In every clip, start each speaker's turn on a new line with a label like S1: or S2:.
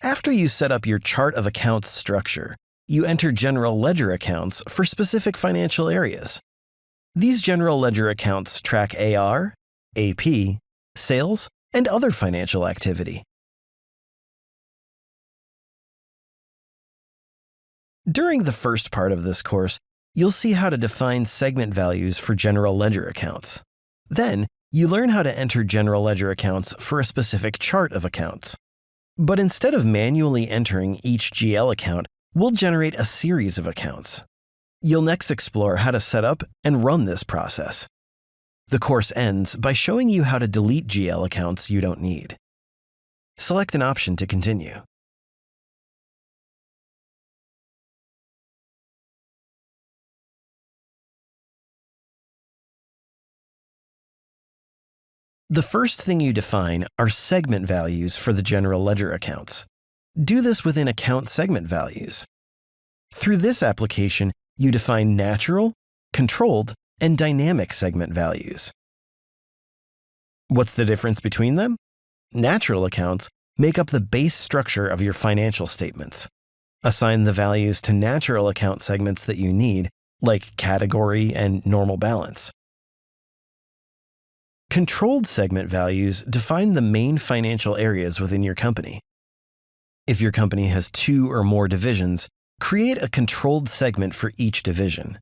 S1: After you set up your chart of accounts structure, you enter general ledger accounts for specific financial areas. These general ledger accounts track AR, AP, sales, and other financial activity. During the first part of this course, you'll see how to define segment values for general ledger accounts. Then, you learn how to enter general ledger accounts for a specific chart of accounts. But instead of manually entering each GL account, we'll generate a series of accounts. You'll next explore how to set up and run this process. The course ends by showing you how to delete GL accounts you don't need. Select an option to continue. The first thing you define are segment values for the general ledger accounts. Do this within account segment values. Through this application, you define natural, controlled, and dynamic segment values. What's the difference between them? Natural accounts make up the base structure of your financial statements. Assign the values to natural account segments that you need, like category and normal balance. Controlled segment values define the main financial areas within your company. If your company has 2 or more divisions, create a controlled segment for each division.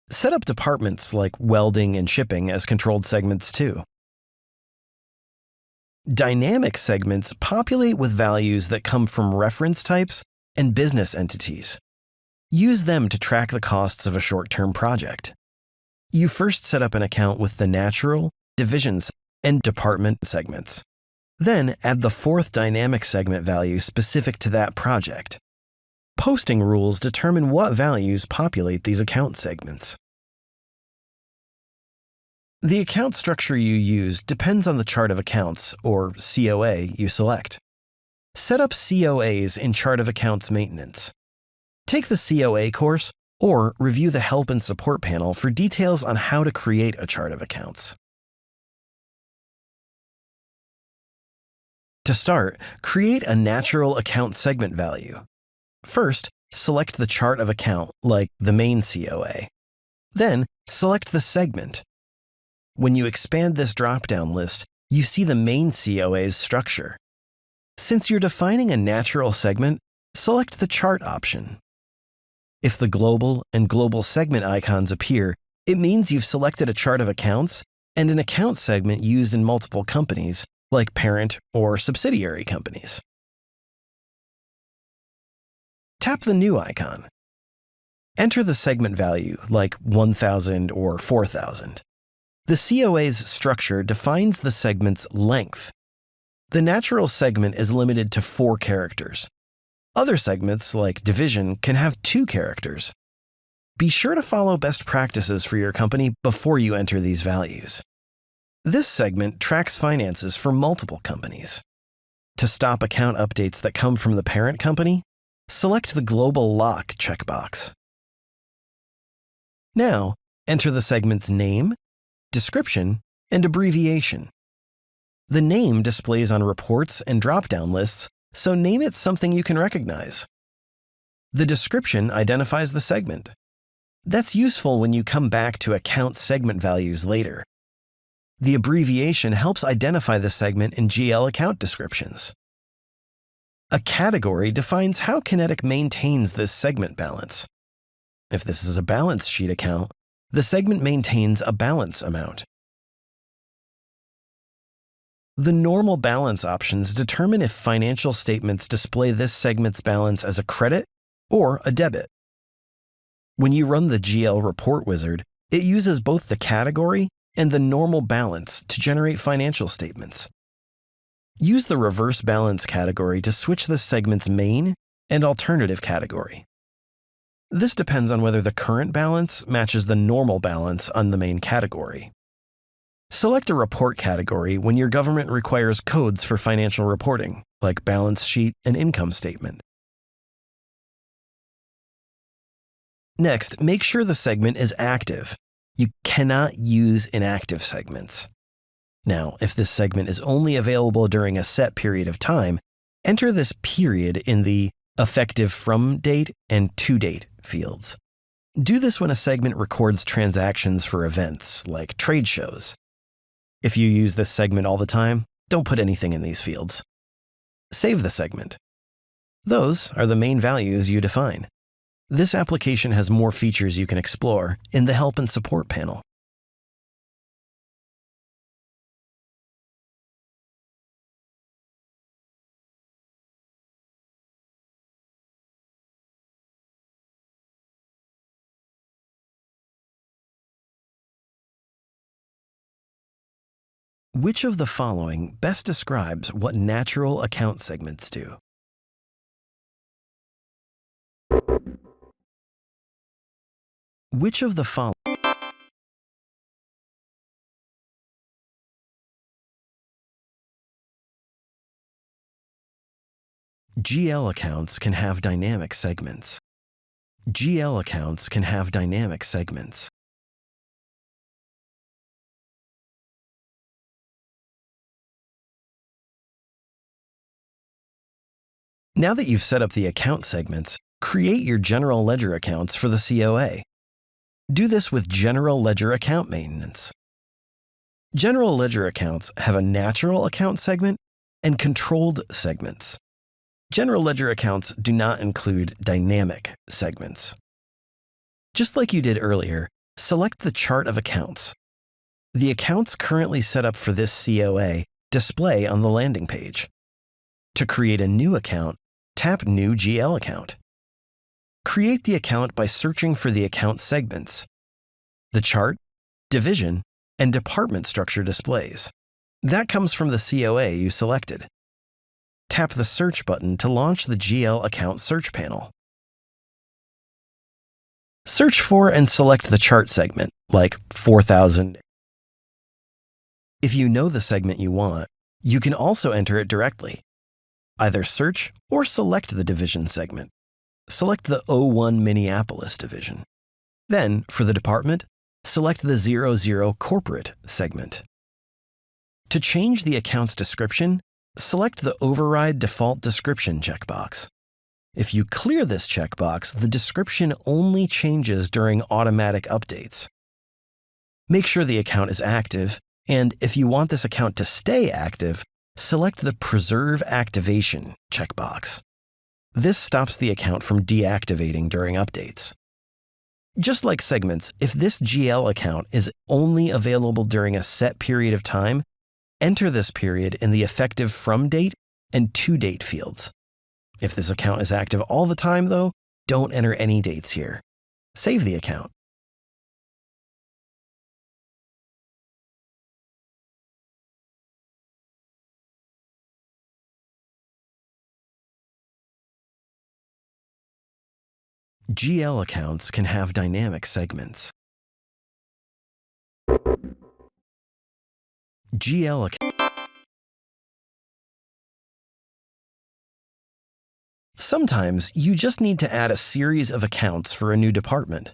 S1: Set up departments like welding and shipping as controlled segments too. Dynamic segments populate with values that come from reference types and business entities. Use them to track the costs of a short-term project. You first set up an account with the natural, divisions, and department segments. Then add the 4th dynamic segment value specific to that project. Posting rules determine what values populate these account segments. The account structure you use depends on the chart of accounts, or COA, you select. Set up COAs in Chart of Accounts Maintenance. Take the COA course, or review the Help and Support panel for details on how to create a chart of accounts. To start, create a natural account segment value. First, select the chart of account, like the main COA. Then, select the segment. When you expand this drop-down list, you see the main COA's structure. Since you're defining a natural segment, select the chart option. If the global and global segment icons appear, it means you've selected a chart of accounts and an account segment used in multiple companies, like parent or subsidiary companies. Tap the new icon. Enter the segment value, like 1,000 or 4,000. The COA's structure defines the segment's length. The natural segment is limited to 4 characters. Other segments, like division, can have 2 characters. Be sure to follow best practices for your company before you enter these values. This segment tracks finances for multiple companies. To stop account updates that come from the parent company, select the Global Lock checkbox. Now, enter the segment's name, description, and abbreviation. The name displays on reports and drop-down lists, so name it something you can recognize. The description identifies the segment. That's useful when you come back to account segment values later. The abbreviation helps identify the segment in GL account descriptions. A category defines how Kinetic maintains this segment balance. If this is a balance sheet account, the segment maintains a balance amount. The normal balance options determine if financial statements display this segment's balance as a credit or a debit. When you run the GL report wizard, it uses both the category and the normal balance to generate financial statements. Use the reverse balance category to switch the segment's main and alternative category. This depends on whether the current balance matches the normal balance on the main category. Select a report category when your government requires codes for financial reporting, like balance sheet and income statement. Next, make sure the segment is active. You cannot use inactive segments. Now, if this segment is only available during a set period of time, Enter this period in the effective from date and to date fields. Do this when a segment records transactions for events, like trade shows. If you use this segment all the time, don't put anything in these fields. Save the segment. Those are the main values you define. This application has more features you can explore in the Help and Support panel. Which of the following best describes what natural account segments do? Which of the following GL accounts can have dynamic segments? GL accounts can have dynamic segments. Now that you've set up the account segments, create your general ledger accounts for the COA. Do this with General Ledger Account Maintenance. General Ledger accounts have a natural account segment and controlled segments. General Ledger accounts do not include dynamic segments. Just like you did earlier, select the chart of accounts. The accounts currently set up for this COA display on the landing page. To create a new account, tap New GL Account. Create the account by searching for the account segments. The chart, division, and department structure displays. That comes from the COA you selected. Tap the Search button to launch the GL Account Search panel. Search for and select the chart segment, like 4000. If you know the segment you want, you can also enter it directly. Either search or select the division segment. Select the 01 Minneapolis division. Then, for the department, select the 00 Corporate segment. To change the account's description, select the Override Default Description checkbox. If you clear this checkbox, the description only changes during automatic updates. Make sure the account is active, and if you want this account to stay active, select the Preserve Activation checkbox. This stops the account from deactivating during updates. Just like segments, if this GL account is only available during a set period of time, enter this period in the effective from date and to date fields. If this account is active all the time, though, don't enter any dates here. Save the account. GL accounts can have dynamic segments. GL accounts. Sometimes you just need to add a series of accounts for a new department.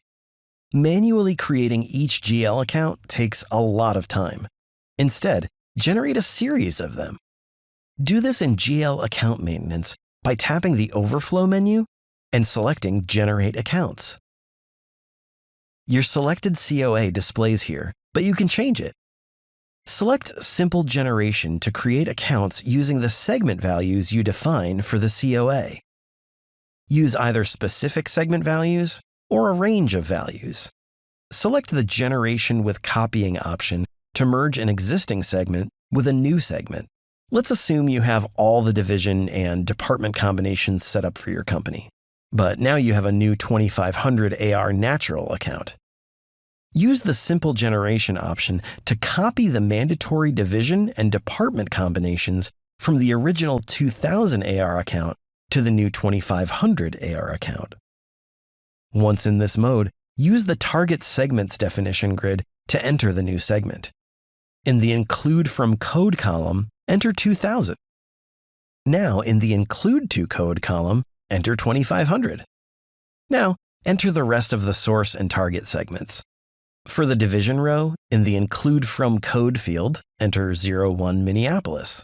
S1: Manually creating each GL account takes a lot of time. Instead, generate a series of them. Do this in GL Account Maintenance by tapping the Overflow menu and selecting Generate Accounts. Your selected COA displays here, but you can change it. Select Simple Generation to create accounts using the segment values you define for the COA. Use either specific segment values or a range of values. Select the Generation with Copying option to merge an existing segment with a new segment. Let's assume you have all the division and department combinations set up for your company. But now you have a new 2500 AR Natural account. Use the Simple Generation option to copy the mandatory division and department combinations from the original 2000 AR account to the new 2500 AR account. Once in this mode, use the Target Segments definition grid to enter the new segment. In the Include from Code column, enter 2000. Now, in the Include to Code column, enter 2500. Now, enter the rest of the source and target segments. For the division row, in the Include from Code field, enter 01 Minneapolis.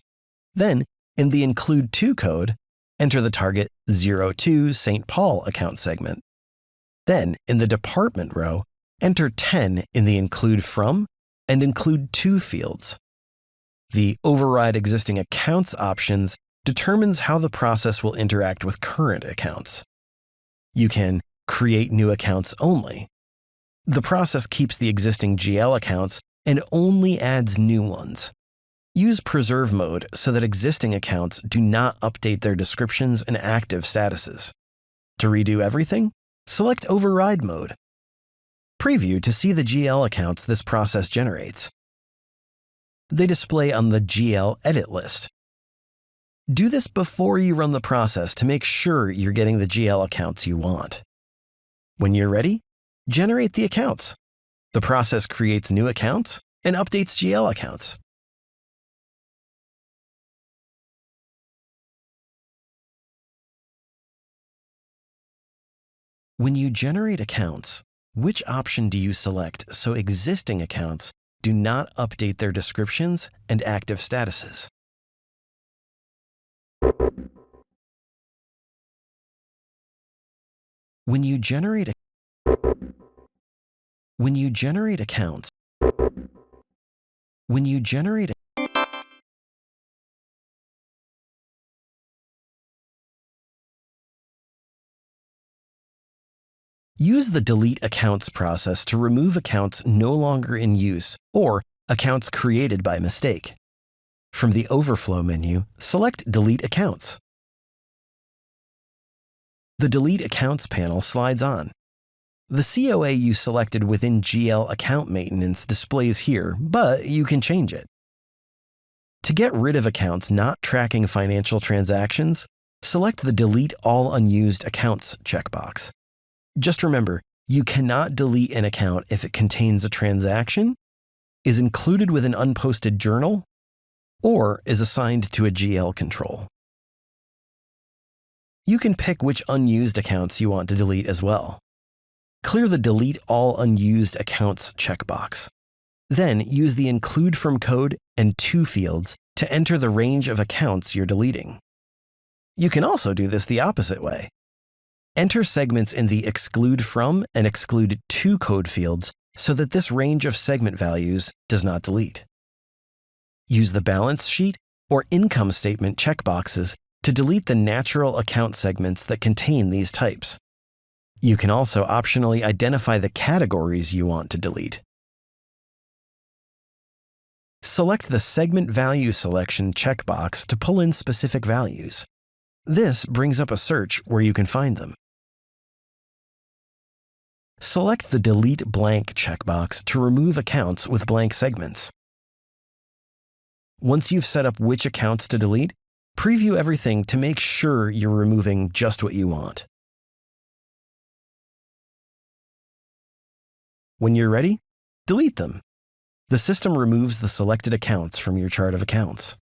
S1: Then, In the Include To code, enter the target 02 St. Paul account segment. Then, in the Department row, enter 10 in the Include From and Include To fields. The Override Existing Accounts options determines how the process will interact with current accounts. You can create new accounts only. The process keeps the existing GL accounts and only adds new ones. Use Preserve mode so that existing accounts do not update their descriptions and active statuses. To redo everything, select Override mode. Preview to see the GL accounts this process generates. They display on the GL edit list. Do this before you run the process to make sure you're getting the GL accounts you want. When you're ready, generate the accounts. The process creates new accounts and updates GL accounts. When you generate accounts, which option do you select so existing accounts do not update their descriptions and active statuses? When you generate accounts, use the Delete Accounts process to remove accounts no longer in use or accounts created by mistake. From the Overflow menu, select Delete Accounts. The Delete Accounts panel slides on. The COA you selected within GL Account Maintenance displays here, but you can change it. To get rid of accounts not tracking financial transactions, select the Delete All Unused Accounts checkbox. Just remember, you cannot delete an account if it contains a transaction, is included with an unposted journal, or is assigned to a GL control. You can pick which unused accounts you want to delete as well. Clear the Delete All Unused Accounts checkbox. Then use the Include From code and To fields to enter the range of accounts you're deleting. You can also do this the opposite way. Enter segments in the Exclude From and Exclude To code fields so that this range of segment values does not delete. Use the Balance Sheet or Income Statement checkboxes to delete the natural account segments that contain these types. You can also optionally identify the categories you want to delete. Select the Segment Value Selection checkbox to pull in specific values. This brings up a search where you can find them. Select the Delete Blank checkbox to remove accounts with blank segments. Once you've set up which accounts to delete, preview everything to make sure you're removing just what you want. When you're ready, delete them. The system removes the selected accounts from your chart of accounts.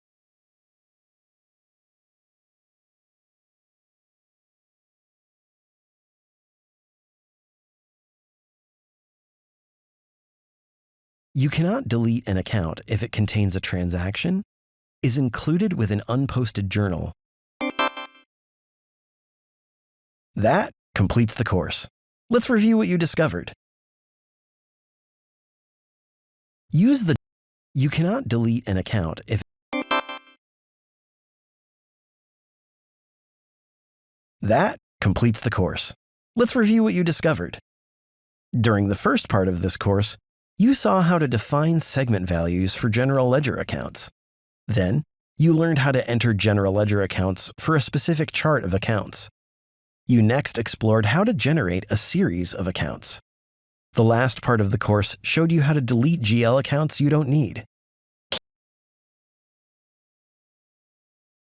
S1: You cannot delete an account if it contains a transaction, is included with an unposted journal. That completes the course. Let's review what you discovered. You cannot delete an account if that completes the course. Let's review what you discovered. During the first part of this course, you saw how to define segment values for general ledger accounts. Then, you learned how to enter general ledger accounts for a specific chart of accounts. You next explored how to generate a series of accounts. The last part of the course showed you how to delete GL accounts you don't need.